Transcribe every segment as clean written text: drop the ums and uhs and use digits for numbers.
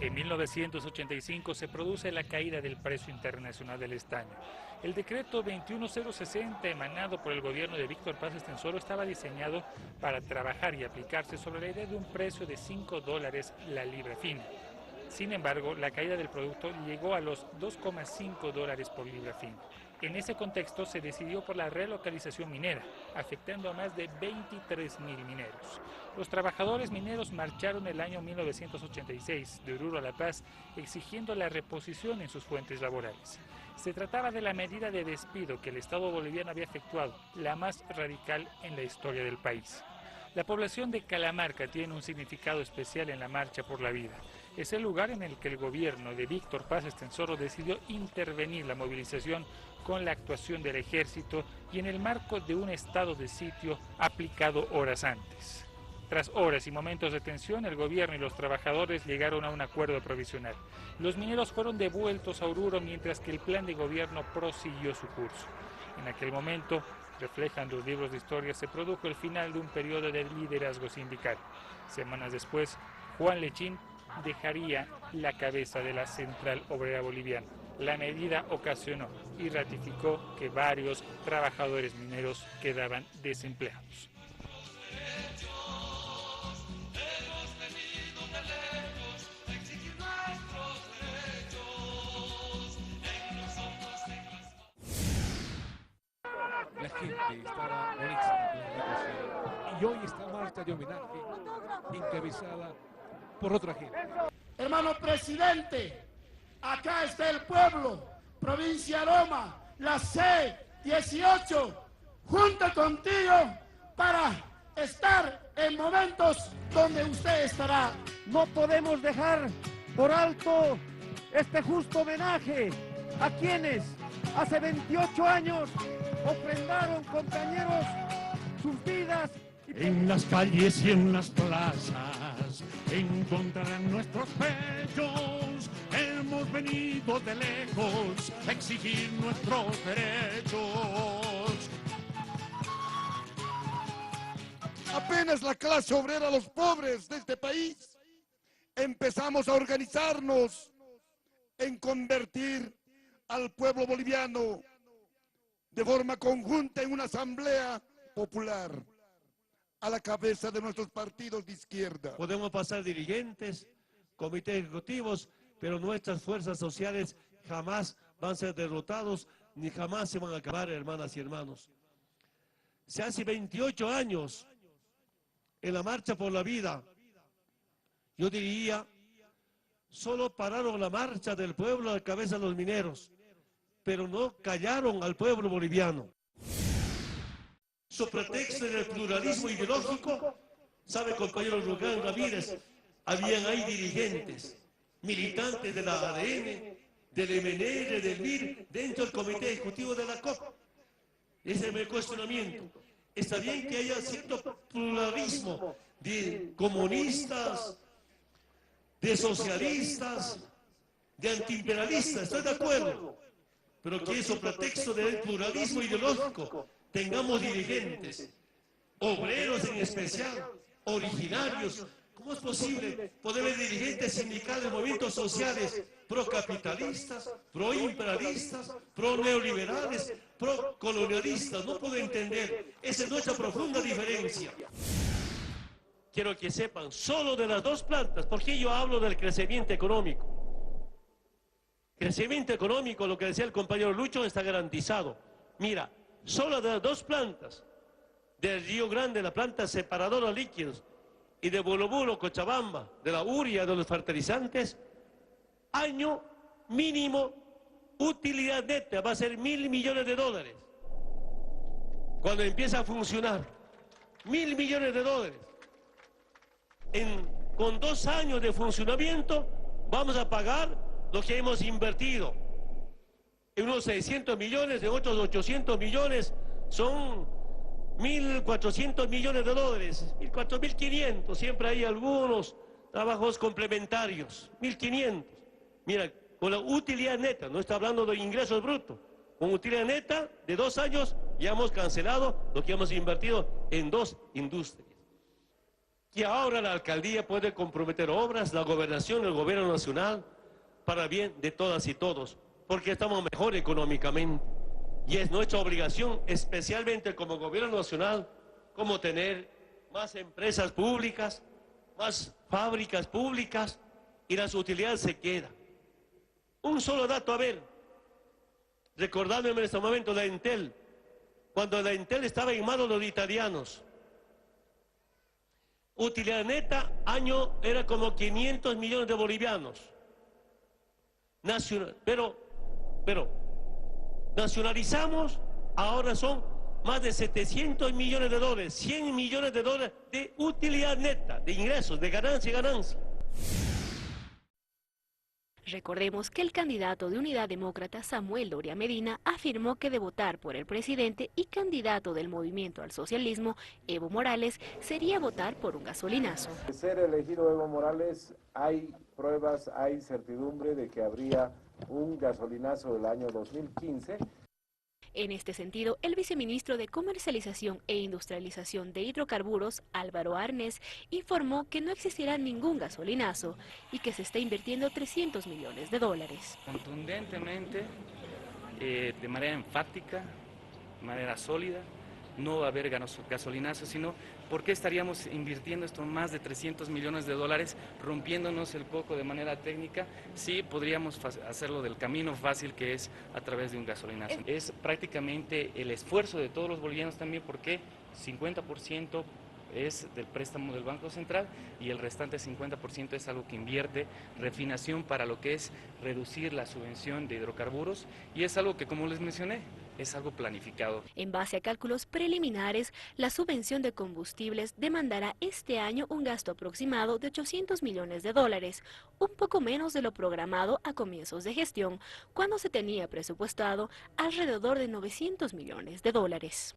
En 1985 se produce la caída del precio internacional del estaño. El decreto 21060 emanado por el gobierno de Víctor Paz Estenssoro estaba diseñado para trabajar y aplicarse sobre la idea de un precio de $5 la libra fina. Sin embargo, la caída del producto llegó a los $2,5 por libra fina. En ese contexto se decidió por la relocalización minera, afectando a más de 23.000 mineros. Los trabajadores mineros marcharon el año 1986 de Oruro a La Paz exigiendo la reposición en sus fuentes laborales. Se trataba de la medida de despido que el Estado boliviano había efectuado, la más radical en la historia del país. La población de Calamarca tiene un significado especial en la Marcha por la Vida. Es el lugar en el que el gobierno de Víctor Paz Estenssoro decidió intervenir la movilización con la actuación del ejército y en el marco de un estado de sitio aplicado horas antes. Tras horas y momentos de tensión, el gobierno y los trabajadores llegaron a un acuerdo provisional. Los mineros fueron devueltos a Oruro mientras que el plan de gobierno prosiguió su curso. En aquel momento, reflejan los libros de historia, se produjo el final de un periodo de liderazgo sindical. Semanas después, Juan Lechín dejaría la cabeza de la Central Obrera Boliviana. La medida ocasionó y ratificó que varios trabajadores mineros quedaban desempleados. La gente estará molesta y hoy esta marcha de homenaje encabezada por otra gente. Hermano presidente, acá está el pueblo, provincia Loma, la C18, junto contigo para estar en momentos donde usted estará. No podemos dejar por alto este justo homenaje a quienes hace 28 años ofrendaron, compañeros, sus vidas. En las calles y en las plazas encontrarán nuestros pechos. Hemos venido de lejos a exigir nuestros derechos. Apenas la clase obrera, los pobres de este país, empezamos a organizarnos en convertir al pueblo boliviano de forma conjunta en una asamblea popular a la cabeza de nuestros partidos de izquierda. Podemos pasar dirigentes, comités ejecutivos, pero nuestras fuerzas sociales jamás van a ser derrotados, ni jamás se van a acabar, hermanas y hermanos. Se hace 28 años en la Marcha por la Vida, yo diría, solo pararon la marcha del pueblo a la cabeza de los mineros, pero no callaron al pueblo boliviano. Su pretexto del pluralismo ideológico, sabe, compañero Rugán Ramírez, habían ahí dirigentes, militantes de la ADN, del MNR, del MIR, dentro del comité ejecutivo de la COP. Ese es mi cuestionamiento. Está bien que haya cierto pluralismo de comunistas, de socialistas, de antiimperialistas, estoy de acuerdo, pero que eso pretexto del pluralismo ideológico tengamos dirigentes, obreros en especial, originarios. ¿Cómo es posible poder ver dirigentes sindicales de movimientos sociales procapitalistas, proimperialistas, proneoliberales, procolonialistas? No puedo entender, esa es nuestra profunda diferencia. Quiero que sepan, solo de las dos plantas, porque yo hablo del crecimiento económico. Crecimiento económico, lo que decía el compañero Lucho, está garantizado. Mira, solo de las dos plantas, del Río Grande, la planta separadora de líquidos, y de Bolobulo, Cochabamba, de la urea, de los fertilizantes, año mínimo utilidad neta va a ser $1.000 millones. Cuando empieza a funcionar, $1.000 millones. Con 2 años de funcionamiento vamos a pagar lo que hemos invertido. En unos 600 millones, en otros 800 millones, son $1.400 millones, 1.400, 1.500, siempre hay algunos trabajos complementarios, 1.500. Mira, con la utilidad neta, no está hablando de ingresos brutos, con utilidad neta de 2 años ya hemos cancelado lo que hemos invertido en 2 industrias. Y ahora la alcaldía puede comprometer obras, la gobernación, el gobierno nacional, para bien de todas y todos, porque estamos mejor económicamente. Y es nuestra obligación, especialmente como gobierno nacional, como tener más empresas públicas, más fábricas públicas, y las utilidades se quedan. Un solo dato, a ver, recordándome en este momento la Entel, cuando la Entel estaba en manos de los italianos, utilidad neta, año era como 500 millones de bolivianos. Pero nacionalizamos, ahora son más de 700 millones de dólares, 100 millones de dólares de utilidad neta, de ingresos, de ganancia y ganancia. Recordemos que el candidato de Unidad Demócrata, Samuel Doria Medina, afirmó que de votar por el presidente y candidato del Movimiento al Socialismo, Evo Morales, sería votar por un gasolinazo. De ser elegido Evo Morales, hay pruebas, hay certidumbre de que habría un gasolinazo del año 2015. En este sentido, el viceministro de Comercialización e Industrialización de Hidrocarburos, Álvaro Arnés, informó que no existirá ningún gasolinazo y que se está invirtiendo 300 millones de dólares. Contundentemente, de manera enfática, de manera sólida, no va a haber gasolinazos, sino ¿por qué estaríamos invirtiendo esto más de 300 millones de dólares, rompiéndonos el coco de manera técnica? Sí, podríamos hacerlo del camino fácil que es a través de un gasolinazo. Es prácticamente el esfuerzo de todos los bolivianos también, porque 50% es del préstamo del Banco Central y el restante 50% es algo que invierte refinación para lo que es reducir la subvención de hidrocarburos, y es algo que, como les mencioné, es algo planificado. En base a cálculos preliminares, la subvención de combustibles demandará este año un gasto aproximado de 800 millones de dólares, un poco menos de lo programado a comienzos de gestión, cuando se tenía presupuestado alrededor de 900 millones de dólares.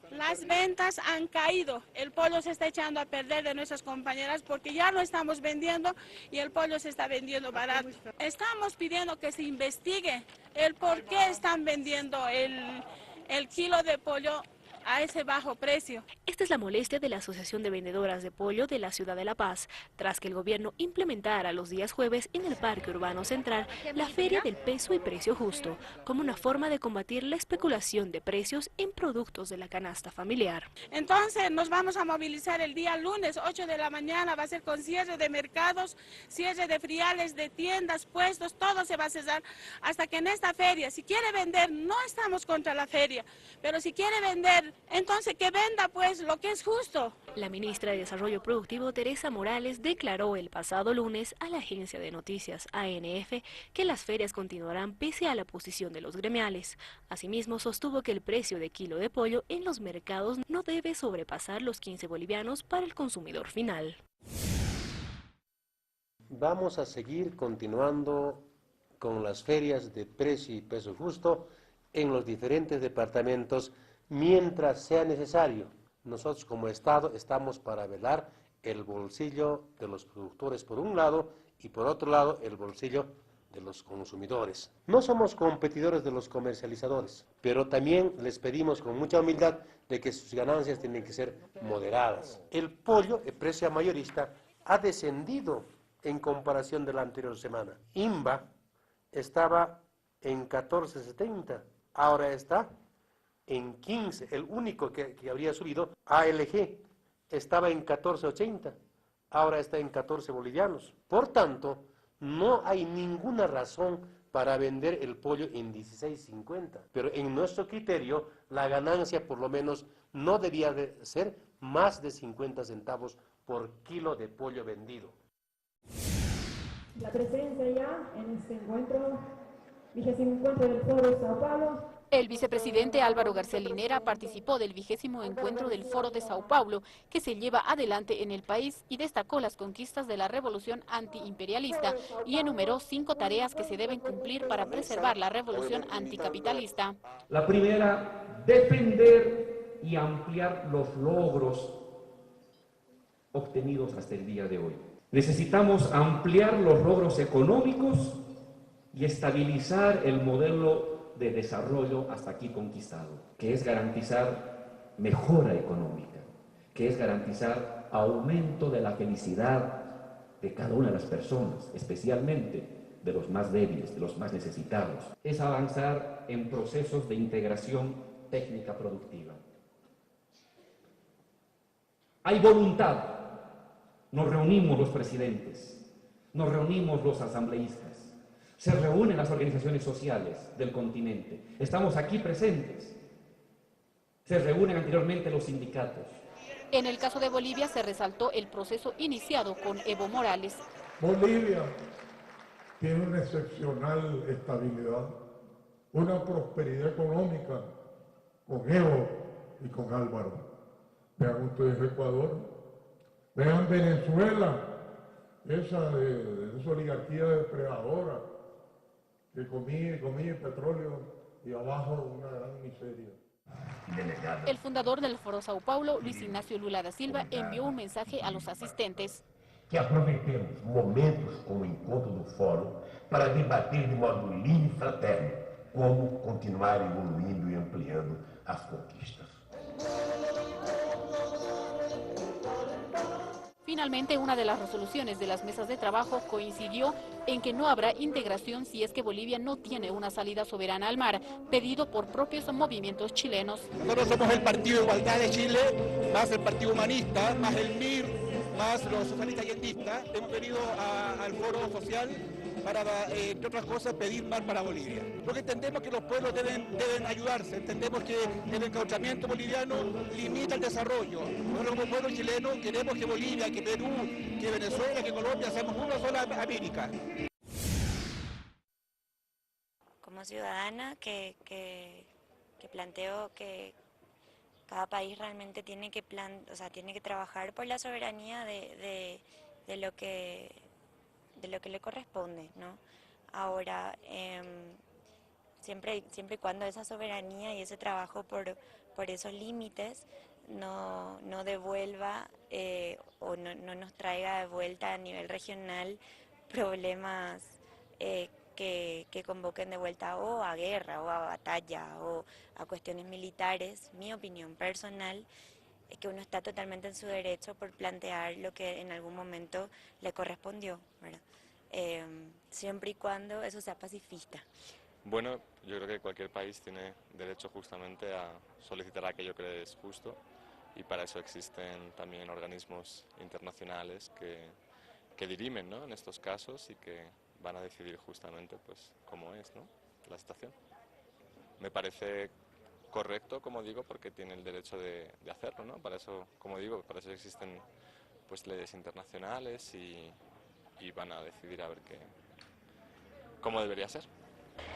Las ventas han caído, el pollo se está echando a perder de nuestras compañeras porque ya lo estamos vendiendo y el pollo se está vendiendo barato. Estamos pidiendo que se investigue el por qué están vendiendo el kilo de pollo a ese bajo precio. Esta es la molestia de la Asociación de Vendedoras de Pollo de la Ciudad de La Paz, tras que el gobierno implementara los días jueves en el Parque Urbano Central la Feria del Peso y Precio Justo, como una forma de combatir la especulación de precios en productos de la canasta familiar. Entonces nos vamos a movilizar el día lunes, 8 de la mañana, va a ser con cierre de mercados, cierre de friales, de tiendas, puestos, todo se va a cerrar hasta que en esta feria, si quiere vender, no estamos contra la feria, pero si quiere vender, entonces que venda pues lo que es justo. La ministra de Desarrollo Productivo, Teresa Morales, declaró el pasado lunes a la agencia de noticias ANF que las ferias continuarán pese a la posición de los gremiales. Asimismo, sostuvo que el precio de kilo de pollo en los mercados no debe sobrepasar los 15 bolivianos para el consumidor final. Vamos a seguir continuando con las ferias de precio y peso justo en los diferentes departamentos mientras sea necesario. Nosotros como Estado estamos para velar el bolsillo de los productores por un lado y por otro lado el bolsillo de los consumidores. No somos competidores de los comercializadores, pero también les pedimos con mucha humildad de que sus ganancias tienen que ser moderadas. El pollo, el precio mayorista, ha descendido en comparación de la anterior semana. INBA estaba en 14.70, ahora está en 15, el único que habría subido. ALG estaba en 14.80, ahora está en 14 bolivianos. Por tanto, no hay ninguna razón para vender el pollo en 16.50, pero en nuestro criterio la ganancia por lo menos no debía de ser más de 50 centavos por kilo de pollo vendido. La presencia ya en este encuentro, 20º encuentro del Foro de Sao Paulo. El vicepresidente Álvaro García Linera participó del 20º encuentro del Foro de Sao Paulo, que se lleva adelante en el país, y destacó las conquistas de la revolución antiimperialista y enumeró 5 tareas que se deben cumplir para preservar la revolución anticapitalista. La primera, defender y ampliar los logros obtenidos hasta el día de hoy. Necesitamos ampliar los logros económicos y estabilizar el modelo de desarrollo hasta aquí conquistado, que es garantizar mejora económica, que es garantizar aumento de la felicidad de cada una de las personas, especialmente de los más débiles, de los más necesitados. Es avanzar en procesos de integración técnica productiva. Hay voluntad. Nos reunimos los presidentes, nos reunimos los asambleístas, se reúnen las organizaciones sociales del continente, estamos aquí presentes, se reúnen anteriormente los sindicatos. En el caso de Bolivia se resaltó el proceso iniciado con Evo Morales. Bolivia tiene una excepcional estabilidad, una prosperidad económica con Evo y con Álvaro. Vean ustedes Ecuador. Vean Venezuela, esa oligarquía depredadora que comía petróleo y abajo una gran miseria. El fundador del Foro Sao Paulo, Luis Ignacio Lula da Silva, envió un mensaje a los asistentes. Que aproveitemos momentos como o encontro do Fórum para debater de modo livre e fraterno como continuar evoluindo e ampliando as conquistas. Finalmente, una de las resoluciones de las mesas de trabajo coincidió en que no habrá integración si es que Bolivia no tiene una salida soberana al mar, pedido por propios movimientos chilenos. Nosotros somos el Partido Igualdad de Chile, más el Partido Humanista, más el MIR, más los socialistas y endistas. Hemos venido al Foro Social para, entre otras cosas, pedir mar para Bolivia. Porque entendemos que los pueblos deben ayudarse, entendemos que el encauchamiento boliviano limita el desarrollo. Nosotros como pueblo chileno queremos que Bolivia, que Perú, que Venezuela, que Colombia seamos una sola América. Como ciudadana que planteo que cada país realmente tiene que trabajar por la soberanía de lo que le corresponde, ¿no? Ahora, siempre y cuando esa soberanía y ese trabajo por esos límites no devuelva o no nos traiga de vuelta a nivel regional problemas que convoquen de vuelta o a guerra o a batalla o a cuestiones militares. Mi opinión personal es que uno está totalmente en su derecho por plantear lo que en algún momento le correspondió, ¿verdad? Siempre y cuando eso sea pacifista. Bueno, yo creo que cualquier país tiene derecho justamente a solicitar aquello que es justo y para eso existen también organismos internacionales que dirimen, ¿no?, en estos casos y que van a decidir justamente pues cómo es, ¿no?, la situación. Me parece correcto, como digo, porque tiene el derecho de hacerlo, ¿no? Para eso, como digo, para eso existen pues leyes internacionales y van a decidir a ver cómo debería ser.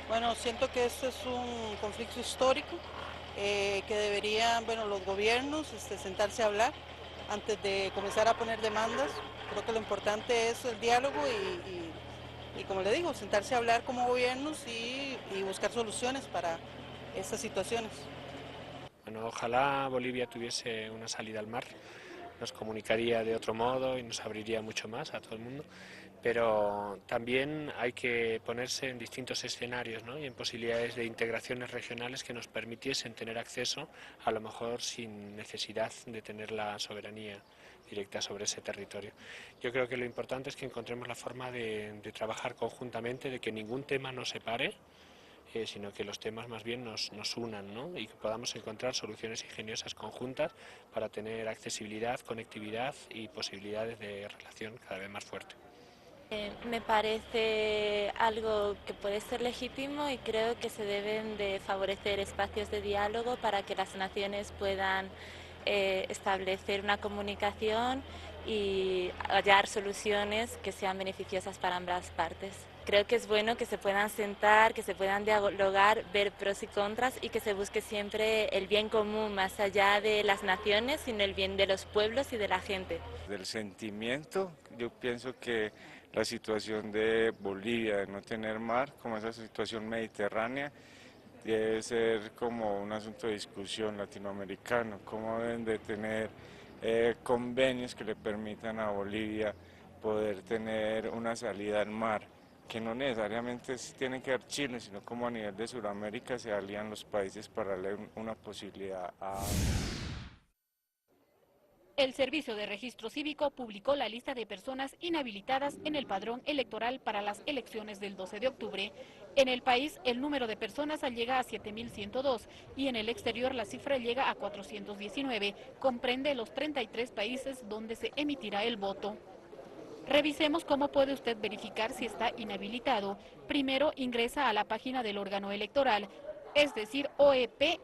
Bueno, siento que esto es un conflicto histórico que deberían, los gobiernos sentarse a hablar antes de comenzar a poner demandas. Creo que lo importante es el diálogo y como le digo, sentarse a hablar como gobiernos y buscar soluciones para estas situaciones. Bueno, ojalá Bolivia tuviese una salida al mar, nos comunicaría de otro modo y nos abriría mucho más a todo el mundo, pero también hay que ponerse en distintos escenarios, ¿no?, y en posibilidades de integraciones regionales que nos permitiesen tener acceso, a lo mejor sin necesidad de tener la soberanía directa sobre ese territorio. Yo creo que lo importante es que encontremos la forma de trabajar conjuntamente, de que ningún tema nos separe, sino que los temas más bien nos unan, ¿no?, y que podamos encontrar soluciones ingeniosas conjuntas para tener accesibilidad, conectividad y posibilidades de relación cada vez más fuerte. Me parece algo que puede ser legítimo y creo que se deben de favorecer espacios de diálogo para que las naciones puedan establecer una comunicación y hallar soluciones que sean beneficiosas para ambas partes. Creo que es bueno que se puedan sentar, que se puedan dialogar, ver pros y contras y que se busque siempre el bien común más allá de las naciones, sino el bien de los pueblos y de la gente. Del sentimiento, yo pienso que la situación de Bolivia, de no tener mar, como esa situación mediterránea, debe ser como un asunto de discusión latinoamericano, cómo deben de tener convenios que le permitan a Bolivia poder tener una salida al mar, que no necesariamente tiene que ver Chile, sino como a nivel de Sudamérica se alían los países para darle una posibilidad a... El Servicio de Registro Cívico publicó la lista de personas inhabilitadas en el padrón electoral para las elecciones del 12 de octubre. En el país, el número de personas llega a 7.102 y en el exterior la cifra llega a 419. Comprende los 33 países donde se emitirá el voto. Revisemos cómo puede usted verificar si está inhabilitado. Primero ingresa a la página del órgano electoral, es decir, oep.org.bo.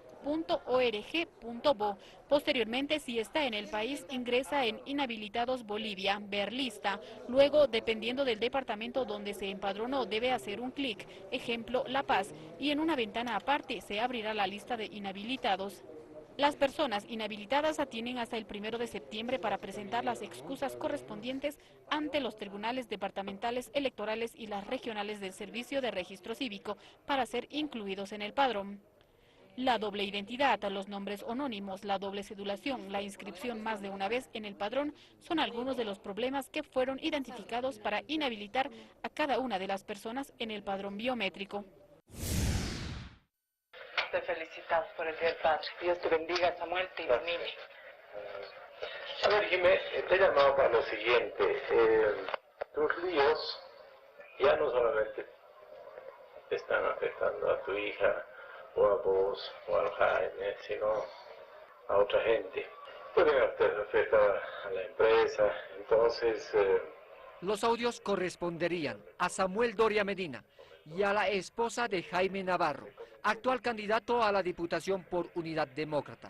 Posteriormente, si está en el país, ingresa en Inhabilitados Bolivia, ver lista. Luego, dependiendo del departamento donde se empadronó, debe hacer un clic, ejemplo, La Paz, y en una ventana aparte se abrirá la lista de inhabilitados. Las personas inhabilitadas tienen hasta el 1 de septiembre para presentar las excusas correspondientes ante los tribunales departamentales electorales y las regionales del Servicio de Registro Cívico para ser incluidos en el padrón. La doble identidad, los nombres anónimos, la doble cedulación, la inscripción más de una vez en el padrón son algunos de los problemas que fueron identificados para inhabilitar a cada una de las personas en el padrón biométrico. Te felicitamos por el Día del Padre. Dios te bendiga, Samuel, te ilumine. A ver, Jimé, te he llamado para lo siguiente. Tus líos ya no solamente te están afectando a tu hija, o a vos, o al Jaime, sino a otra gente. Pueden afectar a la empresa, entonces... Los audios corresponderían a Samuel Doria Medina y a la esposa de Jaime Navarro, actual candidato a la Diputación por Unidad Demócrata.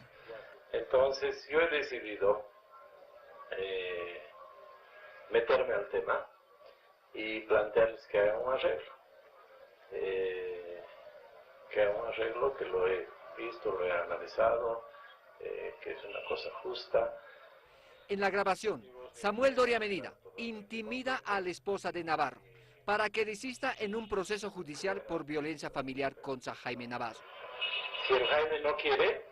Entonces yo he decidido meterme al tema y plantearles que hagan un arreglo. Que hagan un arreglo, que lo he visto, lo he analizado, que es una cosa justa. En la grabación, Samuel Doria Medina intimida a la esposa de Navarro para que desista en un proceso judicial por violencia familiar contra Jaime Navarro. Si el Jaime no quiere,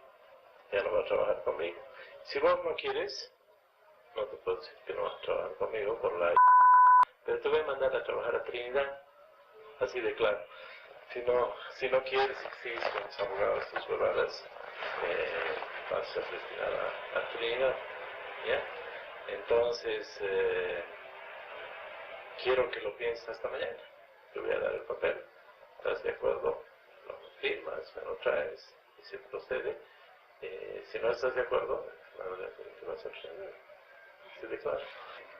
ya no va a trabajar conmigo. Si vos no quieres, no te puedo decir que no vas a trabajar conmigo por la... Pero te voy a mandar a trabajar a Trinidad, así de claro. Si no quieres, sigues con los abogados, tus huevadas, vas a ser destinada a Trinidad, ¿ya? Entonces, quiero que lo pienses hasta mañana. Te voy a dar el papel. ¿Estás de acuerdo? Lo firmas, me lo traes y se procede. Si no estás de acuerdo, la verdad es que va a ser así de claro.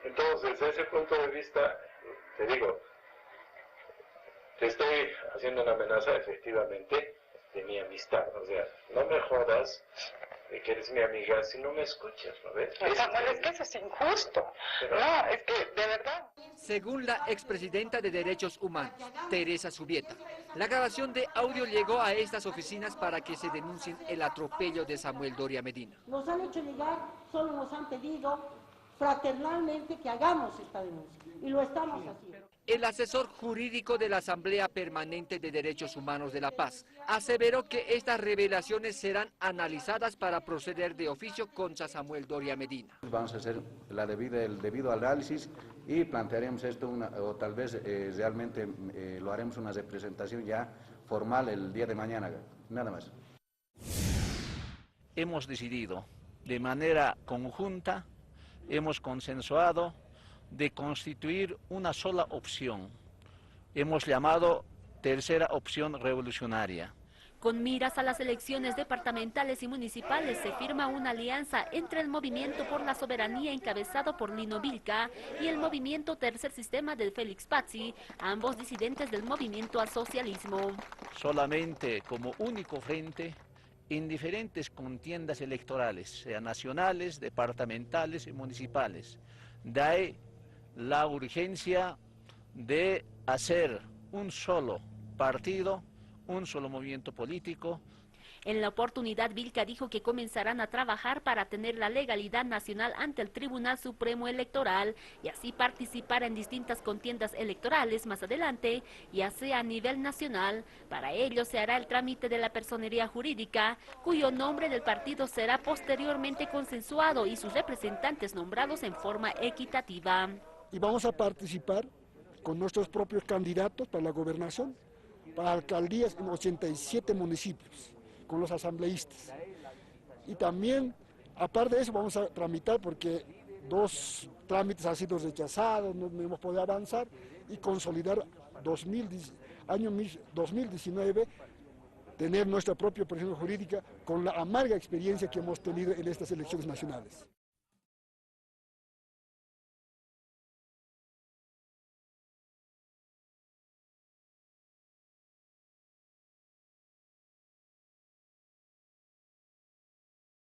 Entonces, desde ese punto de vista, te digo, te estoy haciendo una amenaza efectivamente de mi amistad. O sea, no me jodas de que eres mi amiga si no me escuchas, ¿no ves? Samuel, es que eso es injusto. Pero... No, es que de verdad. Según la expresidenta de Derechos Humanos, Teresa Subieta, la grabación de audio llegó a estas oficinas para que se denuncien el atropello de Samuel Doria Medina. Nos han hecho llegar, solo nos han pedido fraternalmente que hagamos esta denuncia y lo estamos haciendo. El asesor jurídico de la Asamblea Permanente de Derechos Humanos de La Paz aseveró que estas revelaciones serán analizadas para proceder de oficio contra Samuel Doria Medina. Vamos a hacer el debido análisis y plantearemos esto, o tal vez realmente lo haremos una representación ya formal el día de mañana, nada más. Hemos decidido de manera conjunta, hemos consensuado de constituir una sola opción. Hemos llamado tercera opción revolucionaria. Con miras a las elecciones departamentales y municipales se firma una alianza entre el Movimiento por la Soberanía encabezado por Lino Vilca y el Movimiento Tercer Sistema de Félix Pazzi, ambos disidentes del movimiento al socialismo. Solamente como único frente en diferentes contiendas electorales, sean nacionales, departamentales y municipales. De ahí la urgencia de hacer un solo partido, un solo movimiento político. En la oportunidad, Vilca dijo que comenzarán a trabajar para tener la legalidad nacional ante el Tribunal Supremo Electoral y así participar en distintas contiendas electorales más adelante, ya sea a nivel nacional. Para ello se hará el trámite de la personería jurídica, cuyo nombre del partido será posteriormente consensuado y sus representantes nombrados en forma equitativa. Y vamos a participar con nuestros propios candidatos para la gobernación, para alcaldías en 87 municipios, con los asambleístas. Y también Aparte de eso vamos a tramitar porque 2 trámites han sido rechazados, no hemos podido avanzar y consolidar año 2019 tener nuestra propia personalidad jurídica con la amarga experiencia que hemos tenido en estas elecciones nacionales.